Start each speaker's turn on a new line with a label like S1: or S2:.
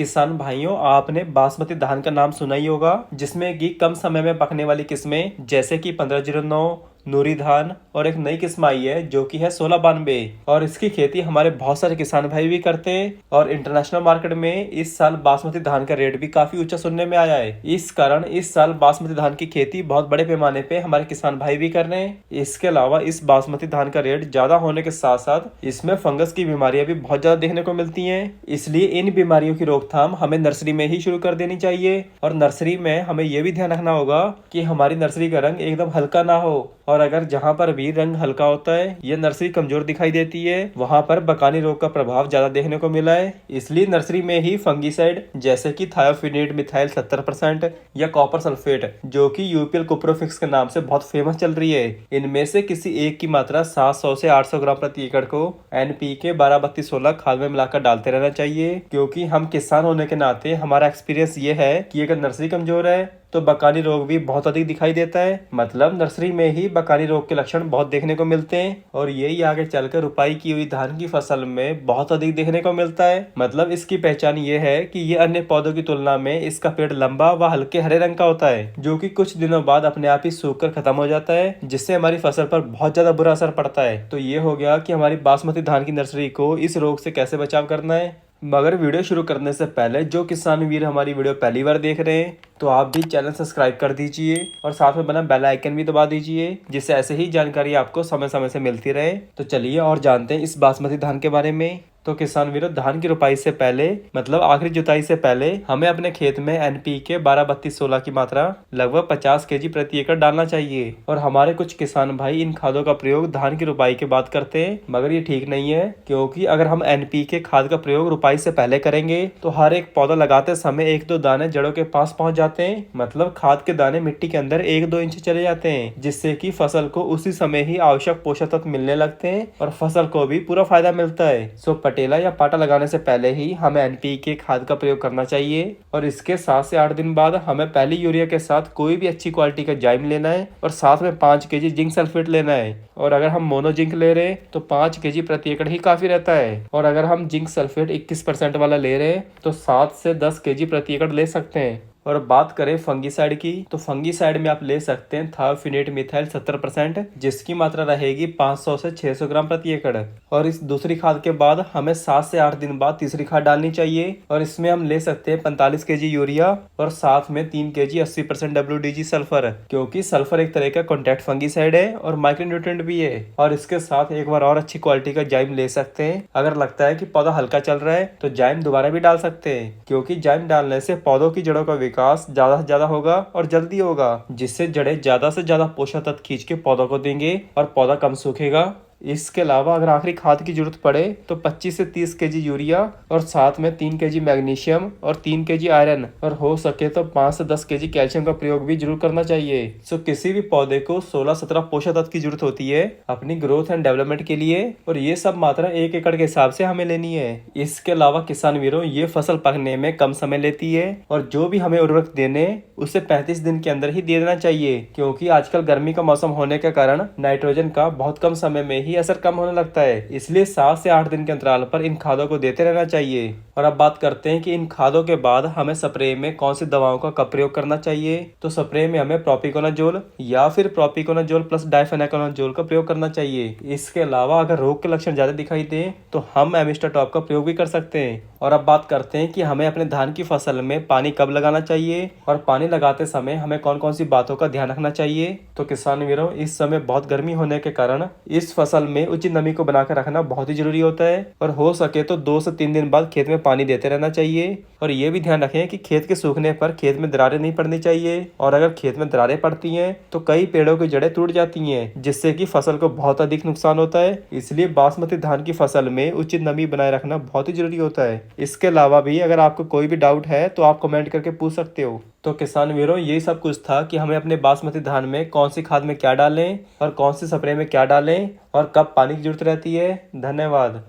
S1: किसान भाइयों, आपने बासमती धान का नाम सुना ही होगा, जिसमें कि कम समय में पकने वाली किस्में जैसे कि 1509, नूरी धान और एक नई किस्म आई है जो कि है 1692। और इसकी खेती हमारे बहुत सारे किसान भाई भी करते हैं और इंटरनेशनल मार्केट में इस साल बासमती धान का रेट भी काफी ऊंचा सुनने में आया है। इस कारण इस साल बासमती धान की खेती बहुत बड़े पैमाने पे हमारे किसान भाई भी कर रहे हैं। इसके अलावा इस बासमती धान का रेट ज्यादा होने के साथ साथ इसमें फंगस की बीमारियां भी बहुत ज्यादा देखने को मिलती है। इसलिए इन बीमारियों की रोकथाम हमें नर्सरी में ही शुरू कर देनी चाहिए। और नर्सरी में हमें यह भी ध्यान रखना होगा कि हमारी नर्सरी का रंग एकदम हल्का ना हो। और अगर जहाँ पर भी रंग हल्का होता है या नर्सरी कमजोर दिखाई देती है, वहाँ पर बकानी रोग का प्रभाव ज्यादा देखने को मिला है। इसलिए नर्सरी में ही फंगीसाइड जैसे कि थायोफिनेट मिथाइल 70% या कॉपर सल्फेट, जो कि यूपीएल कुप्रोफिक्स के नाम से बहुत फेमस चल रही है, इनमें से किसी एक की मात्रा 700 से 800 ग्राम प्रति एकड़ को NPK 12-32-16 खाद में मिलाकर डालते रहना चाहिए। क्योंकि हम किसान होने के नाते हमारा एक्सपीरियंस ये है कि अगर नर्सरी कमजोर है तो बकानी रोग भी बहुत अधिक दिखाई देता है। मतलब नर्सरी में ही बकानी रोग के लक्षण बहुत देखने को मिलते हैं और यही आगे चलकर रुपाई की हुई धान की फसल में बहुत अधिक देखने को मिलता है। मतलब इसकी पहचान ये है कि ये अन्य पौधों की तुलना में इसका पेड़ लंबा व हल्के हरे रंग का होता है, जो कि कुछ दिनों बाद अपने आप ही सूख कर खत्म हो जाता है, जिससे हमारी फसल पर बहुत ज्यादा बुरा असर पड़ता है। तो ये हो गया कि हमारी बासमती धान की नर्सरी को इस रोग से कैसे बचाव करना है। मगर वीडियो शुरू करने से पहले जो किसान वीर हमारी वीडियो पहली बार देख रहे हैं तो आप भी चैनल सब्सक्राइब कर दीजिए और साथ में बना बेल आइकन भी दबा दीजिए, जिससे ऐसे ही जानकारी आपको समय समय से मिलती रहे। तो चलिए और जानते हैं इस बासमती धान के बारे में। तो किसान वीरों, धान की रुपाई से पहले मतलब आखिरी जुताई से पहले हमें अपने खेत में NPK 12-32-16 की मात्रा लगभग 50 kg प्रति एकड़ डालना चाहिए। और हमारे कुछ किसान भाई इन खादों का प्रयोग धान की रुपाई के बाद करते हैं, मगर ये ठीक नहीं है। क्योंकि अगर हम NPK खाद का प्रयोग रुपाई से पहले करेंगे तो हर एक पौधा लगाते समय 1-2 दाने जड़ों के पास पहुंच जाते हैं। मतलब खाद के दाने मिट्टी के अंदर 1-2 इंच चले जाते हैं, जिससे कि फसल को उसी समय ही आवश्यक पोषक तत्व मिलने लगते हैं और फसल को भी पूरा फायदा मिलता है। सो पटेला या पाटा लगाने से पहले ही हमें NPK खाद का प्रयोग करना चाहिए। और इसके 7 से 8 दिन बाद हमें पहली यूरिया के साथ कोई भी अच्छी क्वालिटी का जाइम लेना है और साथ में 5 kg जिंक सल्फेट लेना है। और अगर हम मोनो जिंक ले रहे हैं तो 5 kg प्रति एकड़ ही काफी रहता है। और अगर हम जिंक सल्फेट 21% वाला ले रहे हैं तो 7 से 10 kg प्रति एकड़ ले सकते हैं। और बात करें फंगीसाइड की, तो फंगीसाइड में आप ले सकते हैं थायोफिनेट मिथाइल 70%, जिसकी मात्रा रहेगी 500 से 600 ग्राम प्रति एकड़। और इस दूसरी खाद के बाद हमें 7 से 8 दिन बाद तीसरी खाद डालनी चाहिए और इसमें हम ले सकते हैं 45 kg यूरिया और साथ में 3 kg 80% WDG सल्फर, क्योंकि सल्फर एक तरह का कॉन्टैक्ट फंगीसाइड है और माइक्रोन्यूट्रिएंट भी है। और इसके साथ एक बार और अच्छी क्वालिटी का जाइम ले सकते हैं। अगर लगता है कि पौधा हल्का चल रहा है तो जाइम दोबारा भी डाल सकते हैं, क्योंकि जाइम डालने से पौधों की जड़ों का विकास ज्यादा से ज्यादा होगा और जल्दी होगा, जिससे जड़ें ज्यादा से ज्यादा पोषक तत्व खींच के पौधों को देंगे और पौधा कम सूखेगा। इसके अलावा अगर आखिरी खाद की जरूरत पड़े तो 25 से 30 kg यूरिया और साथ में 3 kg मैग्नीशियम और 3 kg आयरन और हो सके तो 5 से 10 kg कैल्शियम का प्रयोग भी जरूर करना चाहिए। सो किसी भी पौधे को 16-17 पोषक तत्व की जरूरत होती है अपनी ग्रोथ एंड डेवलपमेंट के लिए, और ये सब मात्रा 1 एकड़ के हिसाब से हमें लेनी है। इसके अलावा किसान वीरों, ये फसल पकने में कम समय लेती है और जो भी हमें उर्वरक देने उसे 35 दिन के अंदर ही दे देना चाहिए, क्योंकि आजकल गर्मी का मौसम होने के कारण नाइट्रोजन का बहुत कम समय में असर कम होने लगता है। इसलिए 7 से 8 दिन के अंतराल पर इन खादों को देते रहना चाहिए। और अब बात करते हैं कि इन खादों के बाद हमें स्प्रे में कौन सी दवाओं का कब प्रयोग करना चाहिए। तो स्प्रे में हमें प्रोपिकोनाजोल या फिर प्रोपिकोनाजोल प्लस डाइफेनाकोनाजोल का प्रयोग करना चाहिए। इसके अलावा अगर रोग के लक्षण ज्यादा दिखाई दे तो हम एमिस्टाटॉप का प्रयोग भी कर सकते हैं। और अब बात करते हैं कि हमें अपने धान की फसल में पानी कब लगाना चाहिए और पानी लगाते समय हमें कौन कौन सी बातों का ध्यान रखना चाहिए। तो किसान वीरों, इस समय बहुत गर्मी होने के कारण इस फसल में उचित नमी को बनाकर रखना बहुत ही जरूरी होता है और हो सके तो 2 से 3 दिन बाद खेत में पानी देते रहना चाहिए। और ये भी ध्यान रखें कि खेत के सूखने पर खेत में दरारें नहीं पड़नी चाहिए, और अगर खेत में दरारें पड़ती हैं तो कई पेड़ों की जड़ें टूट जाती हैं, जिससे कि फसल को बहुत अधिक नुकसान होता है। इसलिए बासमती धान की फसल में उचित नमी बनाए रखना बहुत ही जरूरी होता है। इसके अलावा भी अगर आपको कोई भी डाउट है तो आप कमेंट करके पूछ सकते हो। तो किसान वीरों, यही सब कुछ था कि हमें अपने बासमती धान में कौन सी खाद में क्या डालें और कौन सी स्प्रे में क्या डालें और कब पानी की जरूरत रहती है। धन्यवाद।